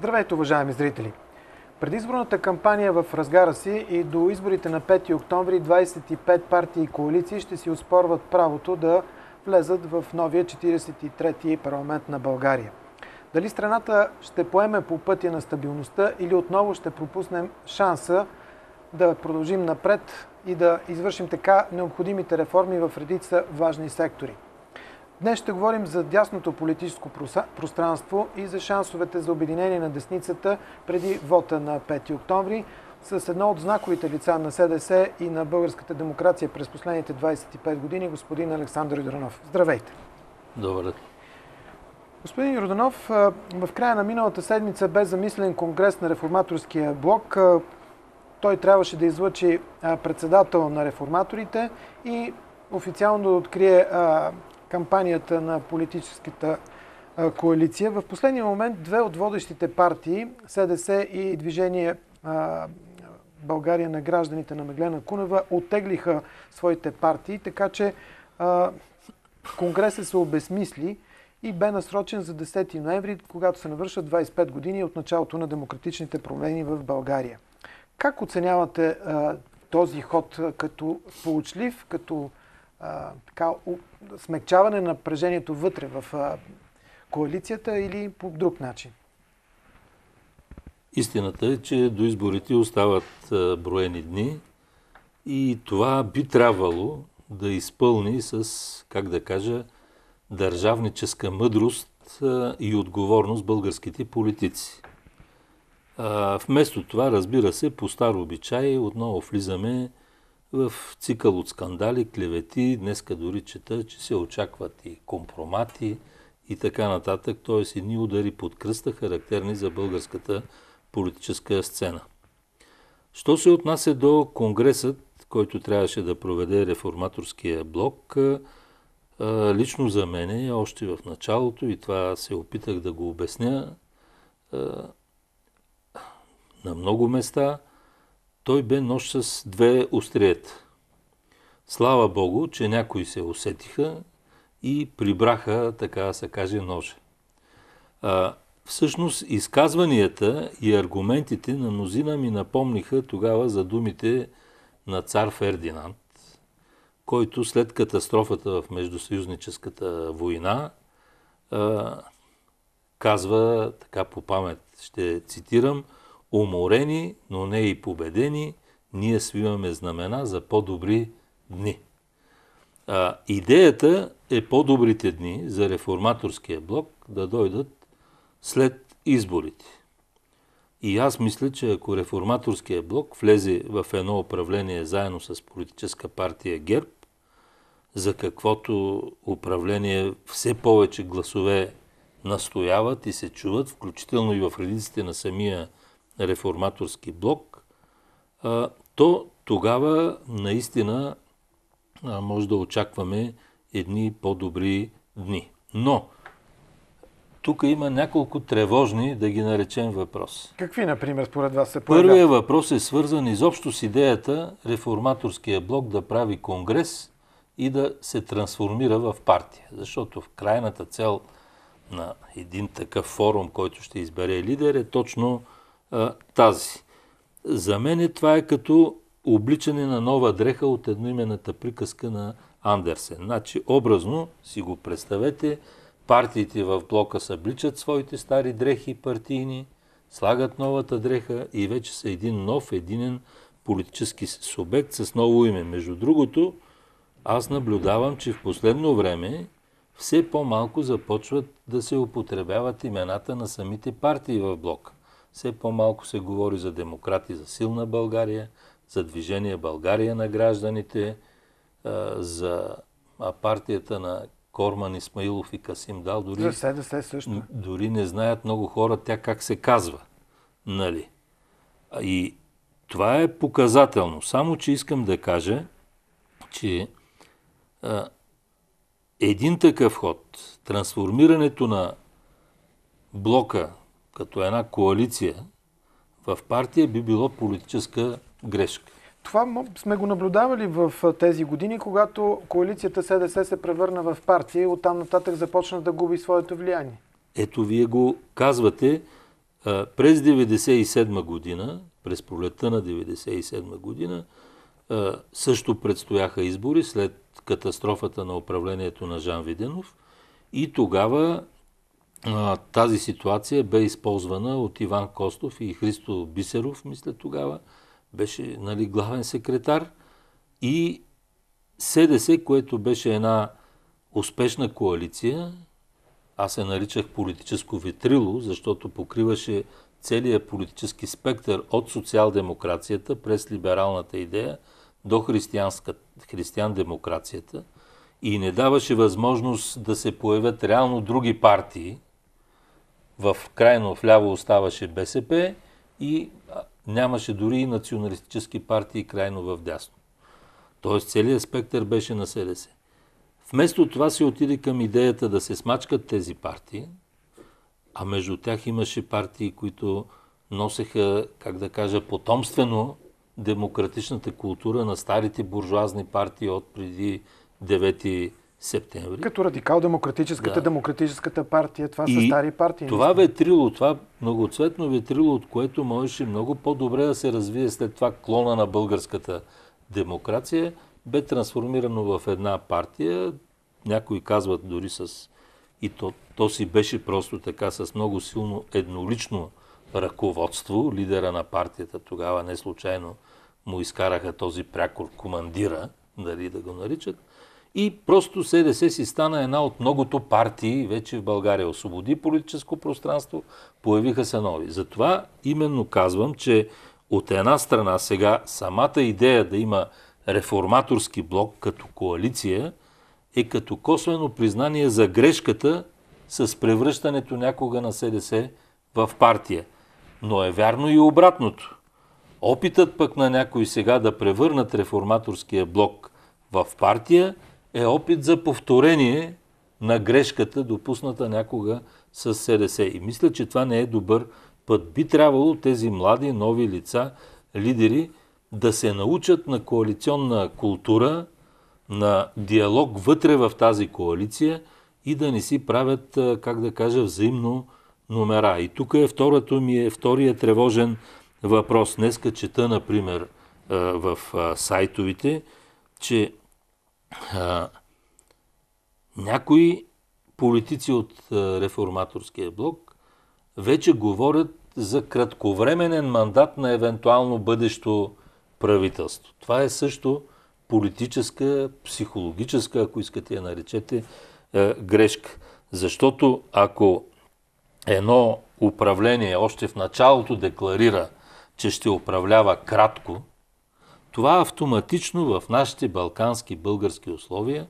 Здравейте, уважаеми зрители! Предизборната кампания в разгара си и до изборите на 5 октомври 25 партии и коалиции ще си оспорват правото да влезат в новия 43-ти парламент на България. Дали страната ще поеме по пътя на стабилността или отново ще пропуснем шанса да продължим напред и да извършим така необходимите реформи в редица важни сектори. Днес ще говорим за дясното политическо пространство и за шансовете за обединение на десницата преди вота на 5 октомври с едно от знаковите лица на СДС и на българската демокрация през последните 25 години, господин Александър Йорданов. Здравейте! Добре. Господин Йорданов, в края на миналата седмица бе замислен конгрес на Реформаторския блок. Той трябваше да излъчи председател на реформаторите и официално да открие кампанията на политическата коалиция. В последния момент две от водещите партии, СДС и Движение България на гражданите на Меглена Кунева, оттеглиха своите партии, така че конгресът се обезмисли и бе насрочен за 10 ноември, когато се навършат 25 години от началото на демократичните промени в България. Как оценявате този ход като сполучлив, като смекчаване на напрежението вътре в коалицията или по друг начин? Истината е, че до изборите остават броени дни и това би трябвало да изпълни с, как да кажа, държавническа мъдрост и отговорност българските политици. Вместо това, разбира се, по стар обичай отново влизаме в цикъл от скандали, клевети. Днеска дори чета, че се очакват и компромати и така нататък. Т.е. едни удари под кръста, характерни за българската политическа сцена. Що се отнася до конгресът, който трябваше да проведе Реформаторския блок, лично за мен, още в началото, и това се опитах да го обясня, на много места, той бе нож с две остриета. Слава Богу, че някои се усетиха и прибраха, така да се каже, ножа. Всъщност, изказванията и аргументите на мнозина ми напомниха тогава за думите на цар Фердинанд, който след катастрофата в Междусъюзническата война казва, така по памет ще цитирам: уморени, но не и победени, ние свиваме знамена за по-добри дни. Идеята е по-добрите дни за Реформаторския блок да дойдат след изборите. И аз мисля, че ако Реформаторския блок влезе в едно управление заедно с политическа партия ГЕРБ, за каквото управление все повече гласове настояват и се чуват, включително и в редиците на самия Реформаторски блок, то тогава наистина може да очакваме едни по-добри дни. Но тук има няколко тревожни, да ги наречем, въпроси. Какви, например, според вас се появяват? Първият въпрос е свързан изобщо с идеята Реформаторския блок да прави конгрес и да се трансформира в партия. Защото в крайната цел на един такъв форум, който ще избере лидер, е точно тази. За мен това е като обличане на нова дреха от едноименната приказка на Андерсен. Значи, образно си го представете, партиите в блока събличат своите стари дрехи партийни, слагат новата дреха и вече са един нов, единен политически субект с ново име. Между другото, аз наблюдавам, че в последно време все по-малко започват да се употребяват имената на самите партии в блока. Все по-малко се говори за демократи, за силна България, за Движение България на гражданите, за партията на Корман Исмаилов и Касим Дал. За СДС също. Дори не знаят много хора тя как се казва. Нали? И това е показателно. Само, че искам да кажа, че един такъв ход, трансформирането на блока като една коалиция в партия, би било политическа грешка. Това сме го наблюдавали в тези години, когато коалицията СДС се превърна в партия и оттам нататък започна да губи своето влияние. Ето, вие го казвате, През 1997 година, през пролетта на 1997 година, също предстояха избори след катастрофата на управлението на Жан Виденов и тогава тази ситуация бе използвана от Иван Костов и Христо Бисеров, мисля тогава, беше главен секретар, и СДС, което беше една успешна коалиция, аз се наричах политическо ветрило, защото покриваше целият политически спектър от социал-демокрацията през либералната идея до християн-демокрацията и не даваше възможност да се появят реално други партии. В крайно вляво оставаше БСП и нямаше дори и националистически партии крайно в дясно. Тоест целият спектър беше на СДС. Вместо това се отиде към идеята да се смачкат тези партии, а между тях имаше партии, които носеха, как да кажа, потомствено демократичната култура на старите буржуазни партии от преди 9 септември. Като радикал-демократическата, демократическата партия, това са стари партии. Това ветрило, това многоцветно ветрило, от което можеше много по-добре да се развие след това клона на българската демокрация, бе трансформирано в една партия. Някои казват дори и то си беше просто така с много силно еднолично ръководство. Лидера на партията тогава не случайно му изкараха този прякор командира, дали да го наричат. И просто СДС си стана една от многото партии вече в България. Освободи политическо пространство, появиха се нови. Затова именно казвам, че от една страна сега самата идея да има реформаторски блок като коалиция е като косвено признание за грешката с превръщането някога на СДС в партия. Но е вярно и обратното. Опитът пък на някой сега да превърнат реформаторския блок в партия е опит за повторение на грешката, допусната някога с СДС. И мисля, че това не е добър път. Би трябвало тези млади, нови лица, лидери, да се научат на коалиционна култура, на диалог вътре в тази коалиция и да не си правят, как да кажа, взаимно номера. И тук е втория тревожен въпрос. Днеска чета, например, в сайтовите, че някои политици от реформаторския блок вече говорят за кратковременен мандат на евентуално бъдещо правителство. Това е също политическа, психологическа, ако искате я наречете, грешка. Защото ако едно управление още в началото декларира, че ще управлява кратко, това автоматично в нашите балкански български условия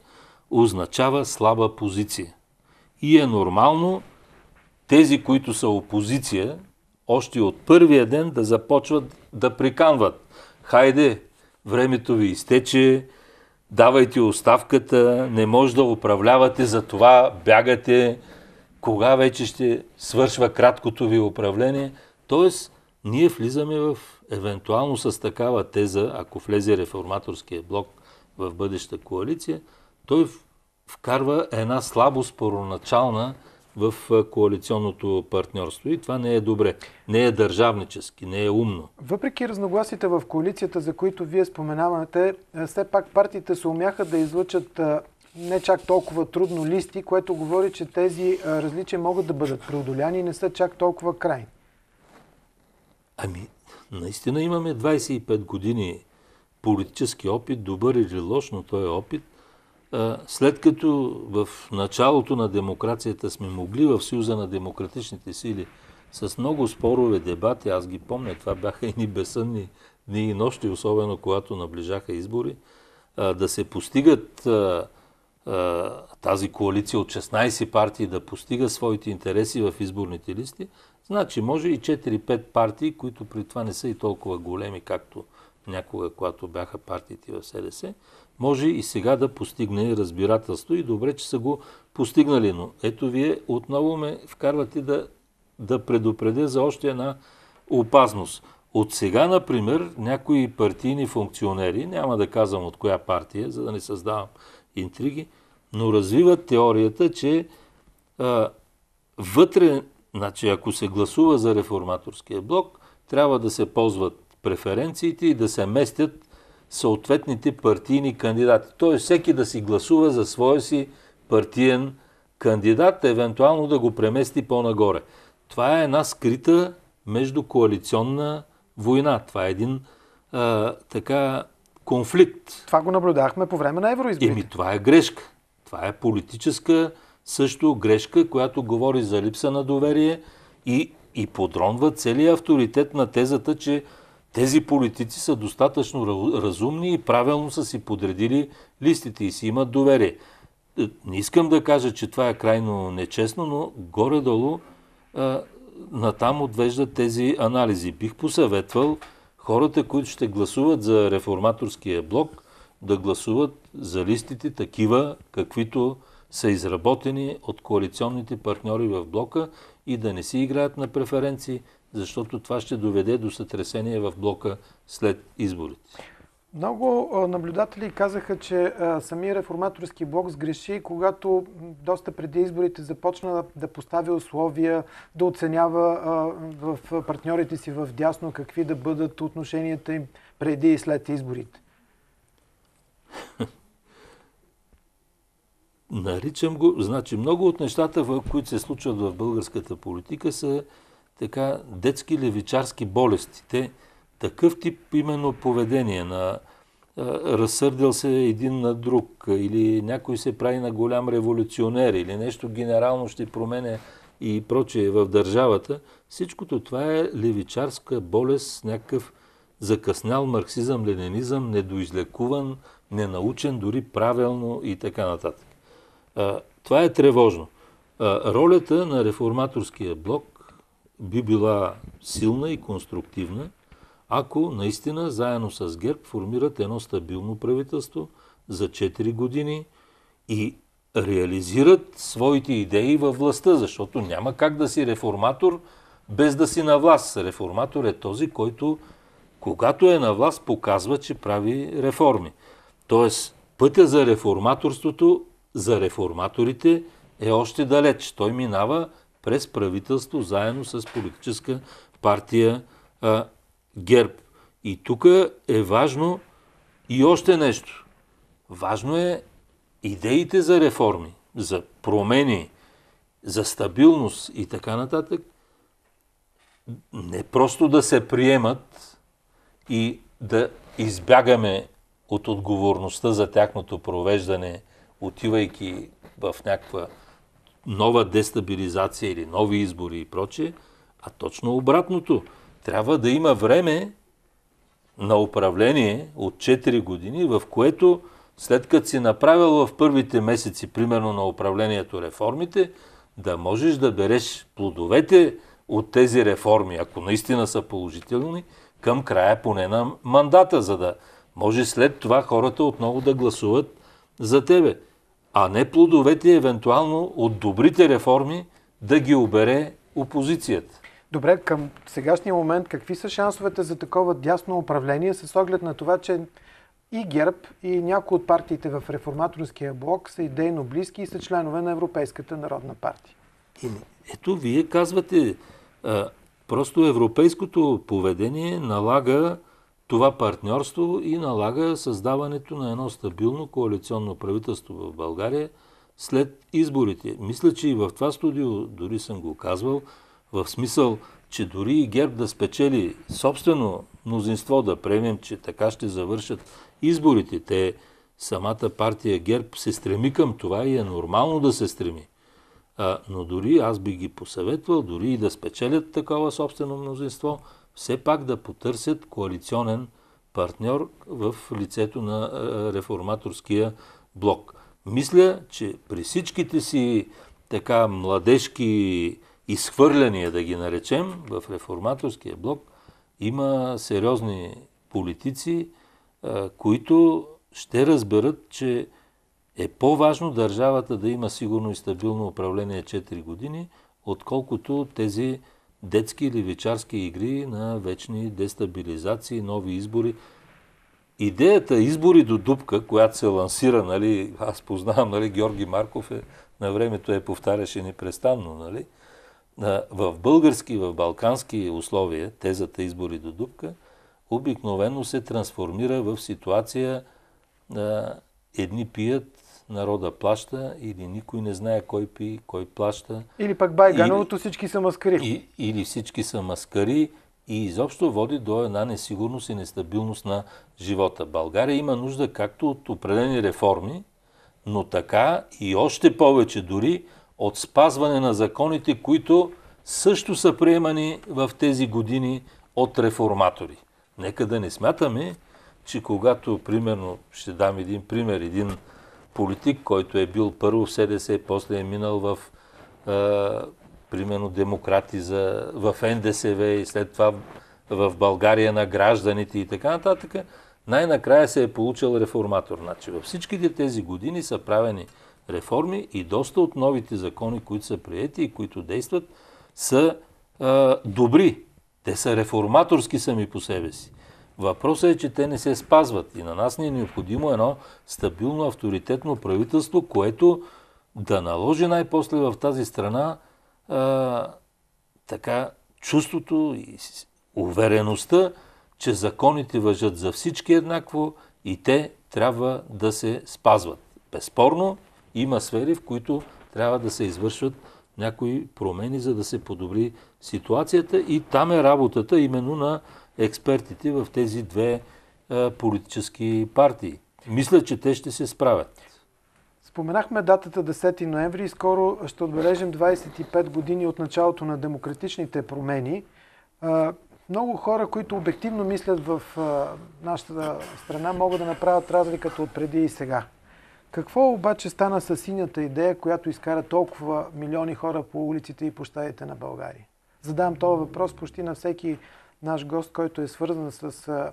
означава слаба позиция. И е нормално тези, които са опозиция, още от първия ден да започват да приканват. Хайде, времето ви изтече, давайте оставката, не може да управлявате, за това бягате, кога вече ще свършва краткото ви управление. Тоест, ние влизаме евентуално с такава теза, ако влезе реформаторския блок в бъдеща коалиция, той вкарва една слабост първоначална в коалиционното партньорство. И това не е добре. Не е държавнически, не е умно. Въпреки разногласите в коалицията, за които вие споменавате, все пак партиите се умяха да излъчат не чак толкова трудно листи, което говори, че тези различия могат да бъдат преодоляни и не са чак толкова крайни. Наистина имаме 25 години политически опит, добър или лош, но той е опит. След като в началото на демокрацията сме могли в Съюза на демократичните сили с много спорове, дебати, аз ги помня, това бяха едни безсънни дни и нощи, особено когато наближаха избори, да се постигат тази коалиция от 16 партии да постига своите интереси в изборните листи, значи може и 4-5 партии, които при това не са и толкова големи, както някога, когато бяха партиите в СДС, може и сега да постигне разбирателство и добре, че са го постигнали. Но ето вие отново ме вкарвате да предупредя за още една опасност. От сега, например, някои партийни функционери, няма да казвам от коя партия, за да не създавам интриги, но развиват теорията, че вътре Значи, ако се гласува за реформаторския блок, трябва да се ползват преференциите и да се местят съответните партийни кандидати. Тоест, всеки да си гласува за своя си партиен кандидат, евентуално да го премести по-нагоре. Това е една скрита междукоалиционна война. Това е един конфликт. Това го наблюдахме по време на евроизборите. Това е грешка. Това е политическа също грешка, която говори за липса на доверие и подронва целият авторитет на тезата, че тези политици са достатъчно разумни и правилно са си подредили листите и си имат доверие. Не искам да кажа, че това е крайно нечестно, но горе-долу натам отвеждат тези анализи. Бих посъветвал хората, които ще гласуват за реформаторския блок, да гласуват за листите такива, каквито са изработени от коалиционните партньори в блока и да не си играят на преференции, защото това ще доведе до сътресение в блока след изборите. Много наблюдатели казаха, че самия реформаторски блок сгреши, когато доста преди изборите започна да поставя условия, да оценява в партньорите си в дясно какви да бъдат отношенията им преди и след изборите. Наричам го, значи много от нещата, които се случват в българската политика, са така детски левичарски болести. Те такъв тип именно поведение на разсърдил се един на друг, или някой се прави на голям революционер, или нещо генерално ще променя и прочее в държавата. Всичкото това е левичарска болест, някакъв закъснял марксизъм, ленинизъм, недоизлекуван, ненаучен, дори правилно и така нататък. Това е тревожно. Ролята на реформаторския блок би била силна и конструктивна, ако наистина заедно с ГЕРБ формират едно стабилно правителство за 4 години и реализират своите идеи във властта, защото няма как да си реформатор без да си на власт. Реформатор е този, който когато е на власт показва, че прави реформи. Тоест, пътя за реформаторството за реформаторите е още далеч. Той минава през правителство заедно с политическа партия ГЕРБ. И тук е важно и още нещо. Важно е идеите за реформи, за промени, за стабилност и така нататък, не просто да се приемат и да избягаме от отговорността за тяхното провеждане, отивайки в някаква нова дестабилизация или нови избори и прочее, а точно обратното. Трябва да има време на управление от 4 години, в което след като си направил в първите месеци, примерно на управлението реформите, да можеш да береш плодовете от тези реформи, ако наистина са положителни, към края поне на мандата, за да може след това хората отново да гласуват за тебе. А не плодовете, евентуално от добрите реформи, да ги обере опозицията. Добре, към сегашния момент какви са шансовете за такова дясно управление с оглед на това, че и ГЕРБ, и някои от партиите в реформаторския блок са идейно близки и са членове на Европейската народна партия? Ето, вие казвате, просто европейското поведение налага това партньорство и налага създаването на едно стабилно коалиционно правителство в България след изборите. Мисля, че и в това студио, дори съм го казвал, в смисъл, че дори и ГЕРБ да спечели собствено мнозинство, да приемем, че така ще завършат изборите. Самата партия ГЕРБ се стреми към това и е нормално да се стреми. Но дори аз би ги посъветвал, дори и да спечелят такова собствено мнозинство, все пак да потърсят коалиционен партньор в лицето на реформаторския блок. Мисля, че при всичките си така младежки изхвърляния, да ги наречем, в реформаторския блок има сериозни политици, които ще разберат, че е по-важно държавата да има сигурно и стабилно управление 4 години, отколкото тези детски левичарски игри на вечни дестабилизации, нови избори. Идеята избори до дупка, която се лансира, нали, аз познавам, нали, Георги Марков на времето повтаряше непрестанно, нали, в български, в балкански условия, тезата избори до дупка, обикновено се трансформира в ситуация едни пият, народа плаща, или никой не знае кой пие, кой плаща. Или пък Байгановото всички са маскари. Или всички са маскари и изобщо води до една несигурност и нестабилност на живота. България има нужда както от определени реформи, но така и още повече дори от спазване на законите, които също са приемани в тези години от реформатори. Нека да не смятаме, че когато, примерно, ще дам един пример, един политик, който е бил първо в СДС, после е минал в примерно демократи в НДСВ и след това в България на гражданите и така нататък, най-накрая се е получил реформатор. Значи във всичките тези години са правени реформи и доста от новите закони, които са приети и които действат, са добри. Те са реформаторски сами по себе си. Въпросът е, че те не се спазват и на нас ни е необходимо едно стабилно, авторитетно правителство, което да наложи най-после в тази страна така чувството и увереността, че законите важат за всички еднакво и те трябва да се спазват. Безспорно има сфери, в които трябва да се извършват някои промени, за да се подобри ситуацията и там е работата именно на експертите в тези две политически партии. Мисля, че те ще се справят. Споменахме датата 10 ноември и скоро ще отбележим 25 години от началото на демократичните промени. Много хора, които обективно мислят в нашата страна, могат да направят разликата от преди и сега. Какво обаче стана с синята идея, която изкара толкова милиони хора по улиците и площадите на България? Задавам този въпрос почти на всеки наш гост, който е свързан с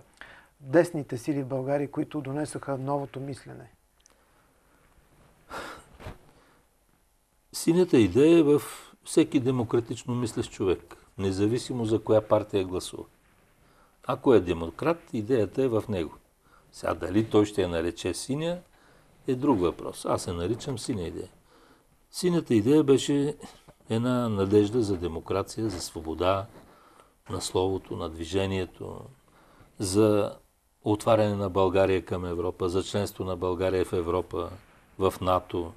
десните сили в България, които донесоха новото мислене. Синята идея е в всеки демократично мислещ човек, независимо за коя партия гласува. Ако е демократ, идеята е в него. Сега дали той ще я нарече синя, е друг въпрос. Аз се наричам синя идея. Синята идея беше една надежда за демокрация, за свобода на словото, на движението, за отваряне на България към Европа, за членство на България в Европа, в НАТО.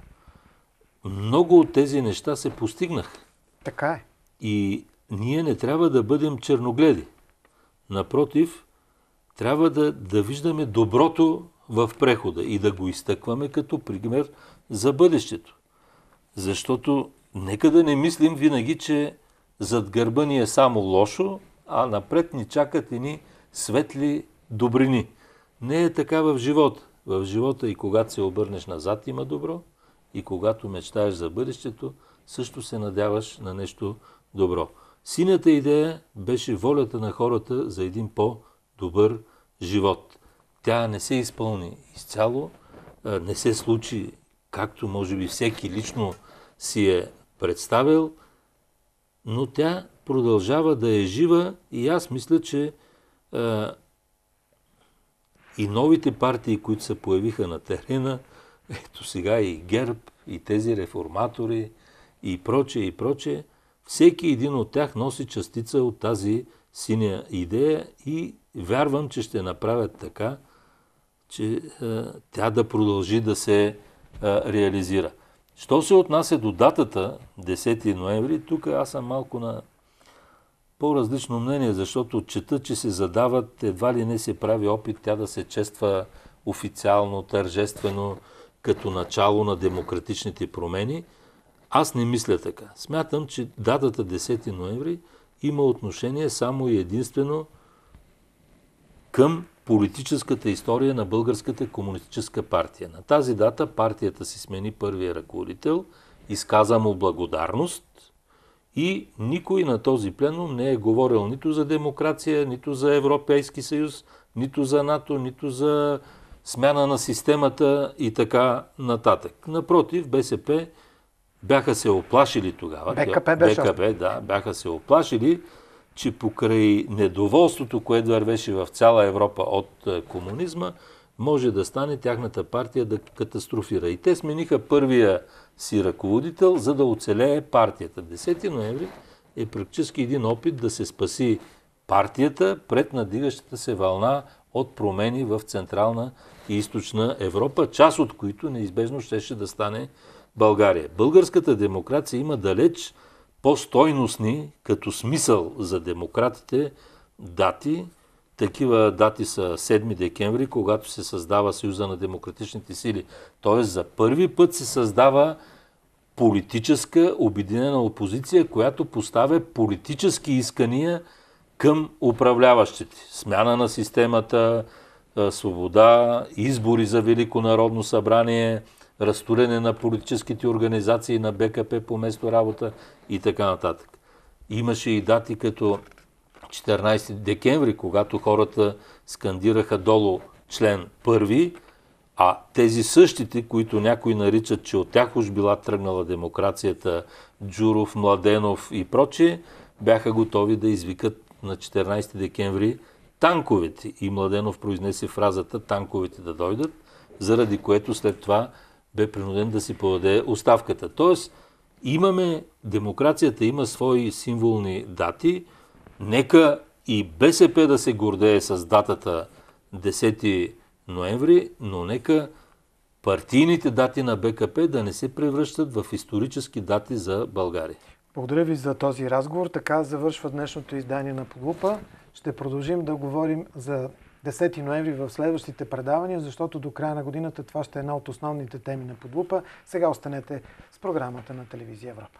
Много от тези неща се постигнаха. Така е. И ние не трябва да бъдем черногледи. Напротив, трябва да виждаме доброто в прехода и да го изтъкваме като пример за бъдещето. Защото нека да не мислим винаги, че зад гърба ни е само лошо, а напред ни чакат едни светли добрини. Не е така в живота. В живота и когато се обърнеш назад има добро, и когато мечтаеш за бъдещето, също се надяваш на нещо добро. Синята идея беше волята на хората за един по-добър живот. Тя не се изпълни изцяло, не се случи както може би всеки лично си е представил, но тя продължава да е жива и аз мисля, че и новите партии, които се появиха на терена, ето сега и ГЕРБ, и тези реформатори, и прочее, всеки един от тях носи частица от тази синя идея и вярвам, че ще направят така, че тя да продължи да се реализира. Що се отнася до датата, 10 ноември, тук аз съм малко на по-различно мнение, защото чета, че се задават, едва ли не се прави опит тя да се чества официално, тържествено, като начало на демократичните промени. Аз не мисля така. Смятам, че датата 10 ноември има отношение само и единствено към политическата история на Българската комунистическа партия. На тази дата партията си смени първия ръководител, изказа му благодарност и никой на този пленум не е говорил нито за демокрация, нито за Европейски съюз, нито за НАТО, нито за смяна на системата и така нататък. Напротив, БСП бяха се оплашили тогава. БКП, да, бяха се оплашили, че покрай недоволството, което вървеше в цяла Европа от комунизма, може да стане тяхната партия да катастрофира. И те смениха първия си ръководител, за да оцелее партията. 10 ноември е практически един опит да се спаси партията пред надигащата се вълна от промени в Централна и Източна Европа, част от които неизбежно щеше да стане България. Българската демокрация има далеч по-стойностни, като смисъл за демократите, дати. Такива дати са 7 декември, когато се създава Съюза на демократичните сили. Тоест за първи път се създава политическа обединена опозиция, която поставя политически искания към управляващите. Смяна на системата, свобода, избори за Велико народно събрание, разтуряне на политическите организации на БКП по место работа и така нататък. Имаше и дати като 14 декември, когато хората скандираха долу член 1, а тези същите, които някои наричат, че от тях уж била тръгнала демокрацията, Джуров, Младенов и прочие, бяха готови да извикат на 14 декември танковете. И Младенов произнесе фразата танковете да дойдат, заради което след това бе принуден да си подаде оставката. Тоест, демокрацията има свои символни дати. Нека и БСП да се гордее с датата 10 ноември, но нека партийните дати на БКП да не се превръщат в исторически дати за България. Благодаря ви за този разговор. Така завършва днешното издание на Подлупа. Ще продължим да говорим за 10 ноември в следващите предавания, защото до края на годината това ще е една от основните теми на Подлупа. Сега останете с програмата на телевизия Европа.